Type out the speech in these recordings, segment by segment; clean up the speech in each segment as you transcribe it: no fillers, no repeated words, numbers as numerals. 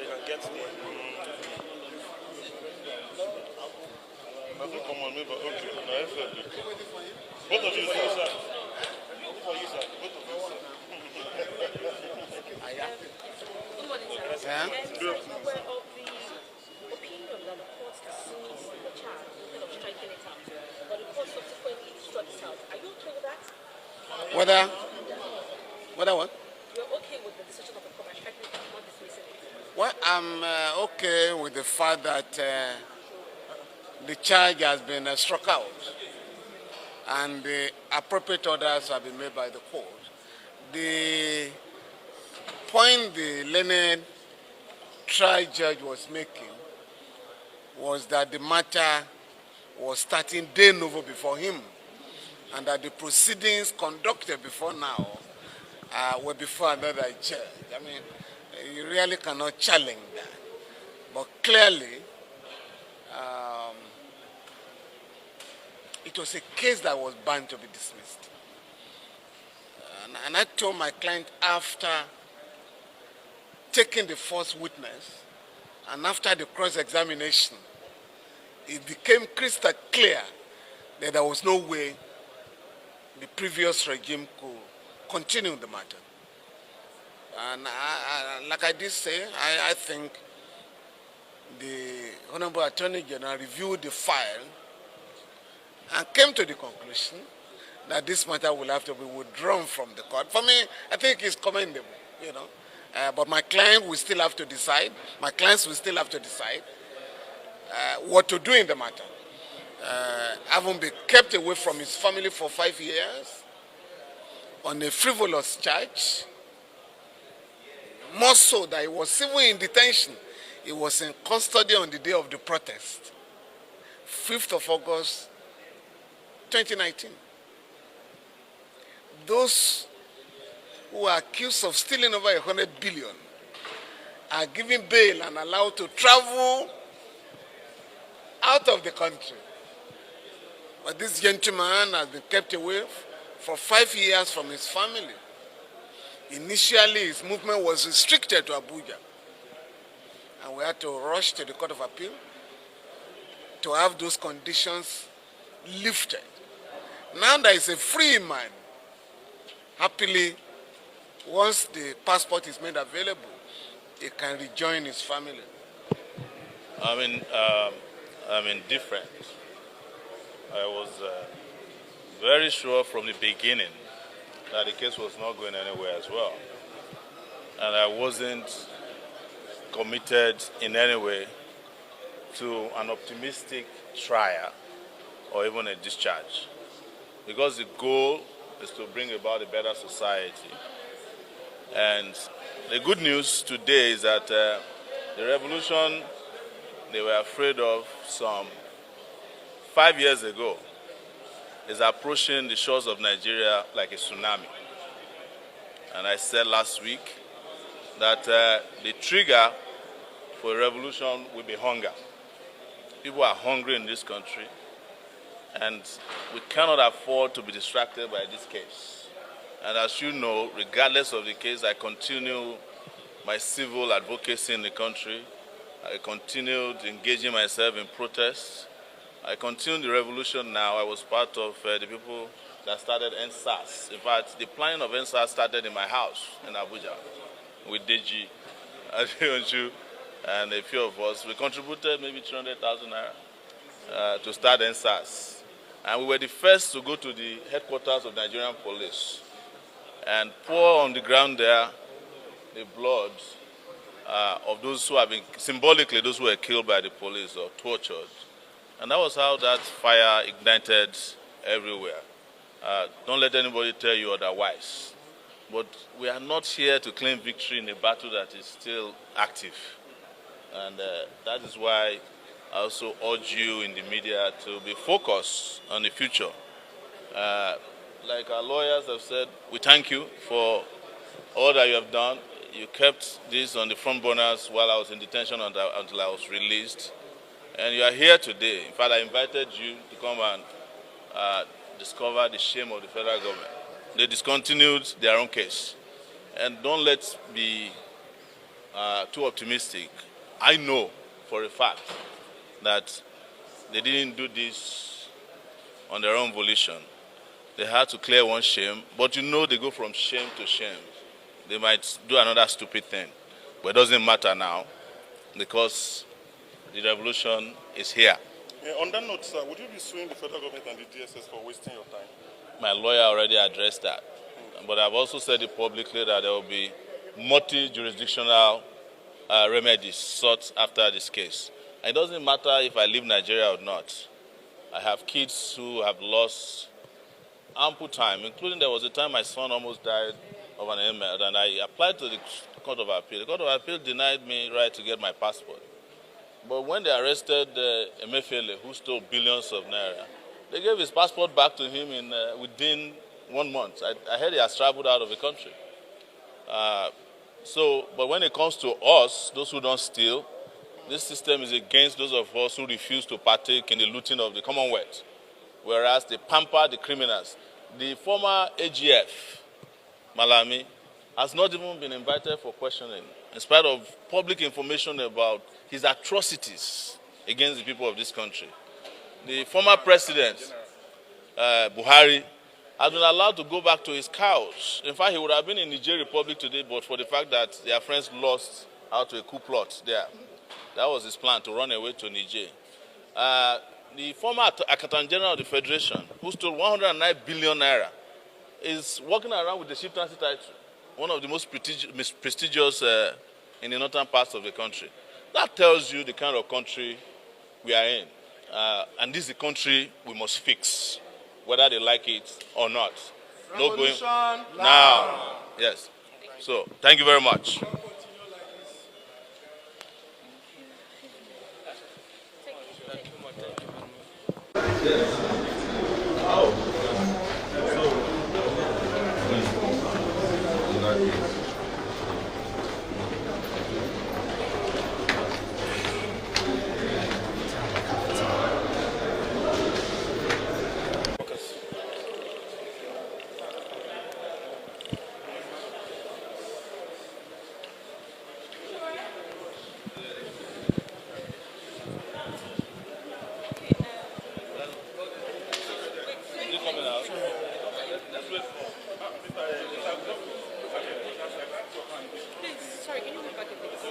they can get me. Nothing common, maybe okay. No, I said it. Both of you, sir. For you, sir. Both of you, sir. Good morning, sir. Yeah. So you were of the opinion that the court dismissed the charge instead of striking it out, but the court subsequently struck it out. Are you okay with that? Whether what? You're okay with the decision of the court by striking it out, not dismissing it? Well, I'm okay with the fact that the charge has been struck out and the appropriate orders have been made by the court. The point the learned trial judge was making was that the matter was starting de novo before him and that the proceedings conducted before now were before another judge. I mean, you really cannot challenge that. But clearly, it was a case that was bound to be dismissed. And I told my client after taking the first witness and after the cross-examination, it became crystal clear that there was no way the previous regime could continue the matter. And like I did say, I think the Honorable Attorney General reviewed the file and came to the conclusion that this matter will have to be withdrawn from the court. For me, I think it's commendable, you know. But my client will still have to decide. My clients will still have to decide what to do in the matter. Having been kept away from his family for 5 years on a frivolous charge, more so that he was even in detention. He was in custody on the day of the protest, 5th of August, 2019. Those who are accused of stealing over 100 billion are given bail and allowed to travel out of the country. But this gentleman has been kept away for 5 years from his family. Initially, his movement was restricted to Abuja. And we had to rush to the Court of Appeal to have those conditions lifted. Now that he's a free man, happily, once the passport is made available, he can rejoin his family. I'm indifferent. I was very sure from the beginning that the case was not going anywhere as well. And I wasn't committed in any way to an optimistic trial or even a discharge. Because the goal is to bring about a better society. And the good news today is that the revolution they were afraid of some 5 years ago is approaching the shores of Nigeria like a tsunami. And I said last week that the trigger for a revolution will be hunger. People are hungry in this country, and we cannot afford to be distracted by this case. And as you know, regardless of the case, I continue my civil advocacy in the country. I continued engaging myself in protests. I continued the revolution now. I was part of the people that started NSAS. In fact, the planning of NSAS started in my house in Abuja with Deji, Adeonju, and a few of us. We contributed maybe 300,000 naira to start NSAS. And we were the first to go to the headquarters of Nigerian police and pour on the ground there the blood of those who have been, symbolically, those who were killed by the police or tortured. And that was how that fire ignited everywhere. Don't let anybody tell you otherwise. But we are not here to claim victory in a battle that is still active. And that is why I also urge you in the media to be focused on the future. Like our lawyers have said, we thank you for all that you have done. You kept this on the front burners while I was in detention until I was released. And you are here today. In fact, I invited you to come and discover the shame of the federal government. They discontinued their own case. And don't let's be too optimistic. I know for a fact that they didn't do this on their own volition. They had to clear one shame, but you know they go from shame to shame. They might do another stupid thing, but it doesn't matter now because the revolution is here. Yeah, on that note, sir, would you be suing the federal government and the DSS for wasting your time? My lawyer already addressed that, but I've also said it publicly that there will be multi-jurisdictional remedies sought after this case. And it doesn't matter if I leave Nigeria or not. I have kids who have lost ample time, including there was a time my son almost died of an ailment, and I applied to the Court of Appeal. The Court of Appeal denied me right to get my passport. But when they arrested Emefiele, who stole billions of naira, they gave his passport back to him within 1 month. I heard he has traveled out of the country. But when it comes to us, those who don't steal, this system is against those of us who refuse to partake in the looting of the Commonwealth, whereas they pamper the criminals. The former AGF, Malami, has not even been invited for questioning, in spite of public information about his atrocities against the people of this country. The former president, Buhari, has been allowed to go back to his couch. In fact, he would have been in Niger Republic today, but for the fact that their friends lost out to a coup plot there. That was his plan, to run away to Niger. The former Accountant General of the Federation, who stole 109 billion naira, is walking around with the chieftaincy title, one of the most prestigious in the northern parts of the country. That tells you the kind of country we are in. And this is the country we must fix, whether they like it or not. No going now. Yes. So, thank you very much. Please, sorry, can you move back a bit? Can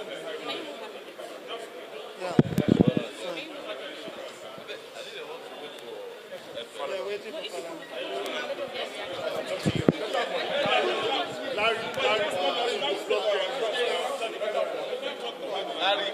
you move back a bit? Larry,